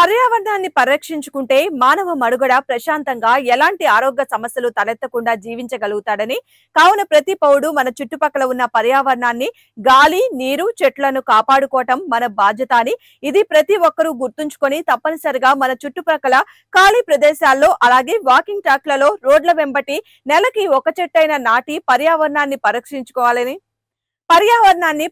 పర్యావరణాన్ని పరిరక్షించుకుంటే మానవ మనుగడ ప్రశాంతంగా ఎలాంటి ఆరోగ్య సమస్యలు తలెత్తకుండా జీవించగలుగుతాడని, కావున ప్రతి పౌరుడు మన చుట్టుపక్కల ఉన్న పర్యావరణాన్ని, గాలి, నీరు, చెట్లను కాపాడుకోవటం మన బాధ్యత అని, ఇది ప్రతి ఒక్కరూ గుర్తుంచుకొని తప్పనిసరిగా మన చుట్టుపక్కల ఖాళీ ప్రదేశాల్లో, అలాగే వాకింగ్ ట్రాక్లలో, రోడ్ల వెంబటి నెలకి ఒక చెట్టైన నాటి పర్యావరణాన్ని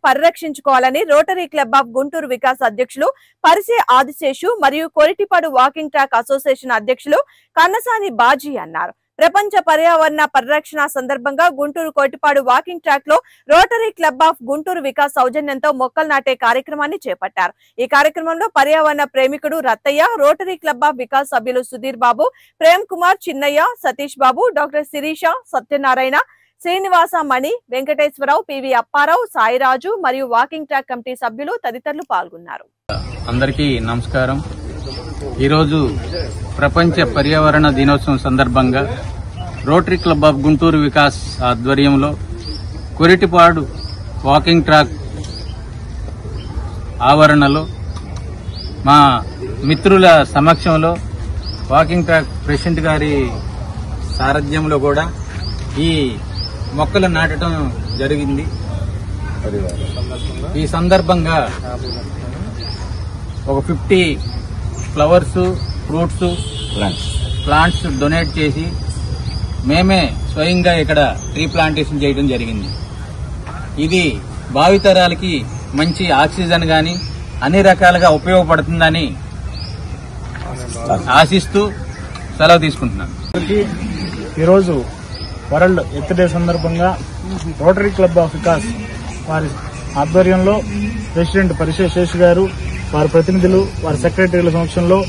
పరిరక్షించుకోవాలని Rotary Club of Guntur Vikas అధ్యక్షులు పరిసే ఆదిశేషు మరియు కొరిటిపాడు వాకింగ్ ట్రాక్ అసోసియేషన్ అధ్యక్షులు కన్నసాని బాజీ అన్నారు. ప్రపంచ పర్యావరణ పరిరక్షణ సందర్భంగా గుంటూరు కొరిటిపాడు వాకింగ్ ట్రాక్ లో rotary Club of Guntur Vikas సౌజన్యంతో మొక్కలు నాటే కార్యక్రమాన్ని చేపట్టారు. ఈ కార్యక్రమంలో పర్యావరణ ప్రేమికుడు Rattaiah, rotary Club of Vikas సభ్యులు సుధీర్ బాబు, ప్రేమ్ కుమార్, చిన్నయ్య, సతీష్ బాబు, డాక్టర్ శిరీష, సత్యనారాయణ, శ్రీనివాస, మణి, వెంకటేశ్వరరావు, పివి అప్పారావు, సాయిరాజు మరియు వాకింగ్ ట్రాక్ కమిటీ సభ్యులు తదితరులు పాల్గొన్నారు. అందరికీ నమస్కారం. ఈరోజు ప్రపంచ పర్యావరణ దినోత్సవం సందర్భంగా rotary Club of Guntur Vikas ఆధ్వర్యంలో కొరిటిపాడు వాకింగ్ ట్రాక్ ఆవరణలో మా మిత్రుల సమక్షంలో వాకింగ్ ట్రాక్ ప్రెసిడెంట్ గారి సారథ్యంలో కూడా ఈ మొక్కలు నాటడం జరిగింది. ఈ సందర్భంగా ఒక 50 ఫ్లవర్స్, ఫ్రూట్స్, ప్లాంట్స్ డొనేట్ చేసి మేమే స్వయంగా ఇక్కడ ట్రీ ప్లాంటేషన్ చేయడం జరిగింది. ఇది భావితరాలకి మంచి ఆక్సిజన్ గాని అన్ని రకాలుగా ఉపయోగపడుతుందని ఆశిస్తూ సెలవు తీసుకుంటున్నాను. ఈరోజు వరల్డ్ ఎర్త్ డే సందర్భంగా రోటరీ క్లబ్ ఆఫ్ వికాస్ వారి ఆధ్వర్యంలో ప్రెసిడెంట్ పరిసే శేషు గారు, వారి ప్రతినిధులు, వారి సెక్రటరీల సమక్షంలో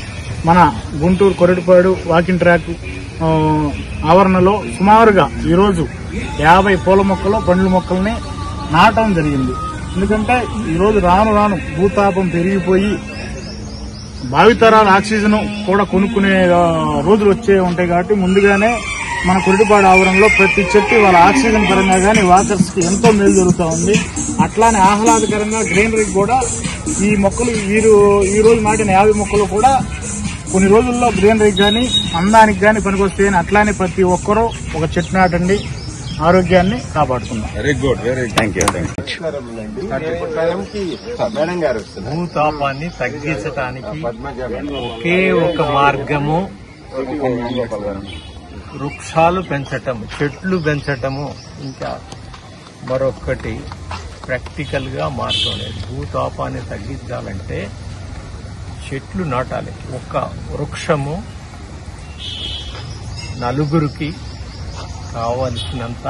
మన గుంటూరు కొరిటిపాడు వాకింగ్ ట్రాక్ ఆవరణలో సుమారుగా ఈరోజు 50 పూల మొక్కలు, పండ్ల మొక్కల్ని నాటడం జరిగింది. ఎందుకంటే ఈరోజు రాను రాను భూతాపం పెరిగిపోయి భావితరాల ఆక్సిజన్ కూడా కొనుక్కునే రోజులు వచ్చే ఉంటాయి. కాబట్టి ముందుగానే మన కొరిటిపాడు ఆవరణలో ప్రతి చెట్టు వాళ్ళ ఆక్సిజన్ పరంగా కానీ వాకర్స్ కి ఎంతో మేలు జరుగుతూ ఉంది. అట్లానే ఆహ్లాదకరంగా గ్రీనరీకి కూడా ఈ మొక్కలు ఈ రోజు నాటిన 50 మొక్కలు కూడా కొన్ని రోజుల్లో గ్రీనరీకి కానీ అందానికి కానీ పనికొస్తాయని అట్లానే ప్రతి ఒక్కరూ ఒక చెట్టు నాటండి, ఆరోగ్యాన్ని కాపాడుకుందాం. Very good, very thank you. భూతాపాన్ని తగ్గించడానికి ఒకే ఒక మార్గము వృక్షాలు పెంచటం, చెట్లు పెంచటము. ఇంకా మరొకటి ప్రాక్టికల్ గా మార్గం లేదు. భూతాపాన్ని తగ్గించాలంటే చెట్లు నాటాలి. ఒక వృక్షము నలుగురికి కావలసినంత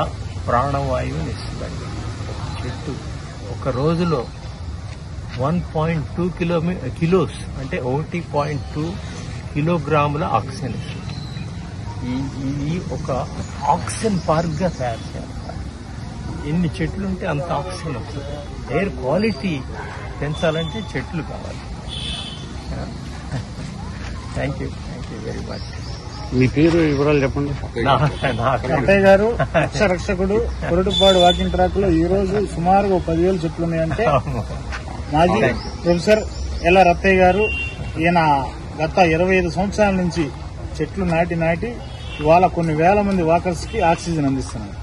ప్రాణవాయువుని ఇస్తుందండి. చెట్టు ఒక రోజులో 1.2 కిలోస్ అంటే 1.2 కిలోగ్రాముల ఆక్సిజన్ ఇస్తుంది. ఈ ఒక ఆక్సిజన్ పార్క్ గా తయారు చేయాలి. ఎన్ని చెట్లు ఉంటే అంత ఆక్సిజన్ వస్తుంది. ఎయిర్ క్వాలిటీ పెంచాలంటే చెట్లు కావాలి. Thank you very much. మీ పేరు వివరాలు చెప్పండి. రత్తయ్య గారు, రక్షకుడు, కొరిటిపాడు వాకింగ్ ట్రాక్ లో ఈ రోజు సుమారుగా 10,000 చెట్లు ఉన్నాయంటే మాజీ ప్రొఫెసర్ ఎల్ల రత్తయ్య గారు, ఈయన గత 25 సంవత్సరాల నుంచి చెట్లు నాటి ఇవాళ కొన్ని వేల మంది వాకర్స్ కి ఆక్సిజన్ అందిస్తున్నారు.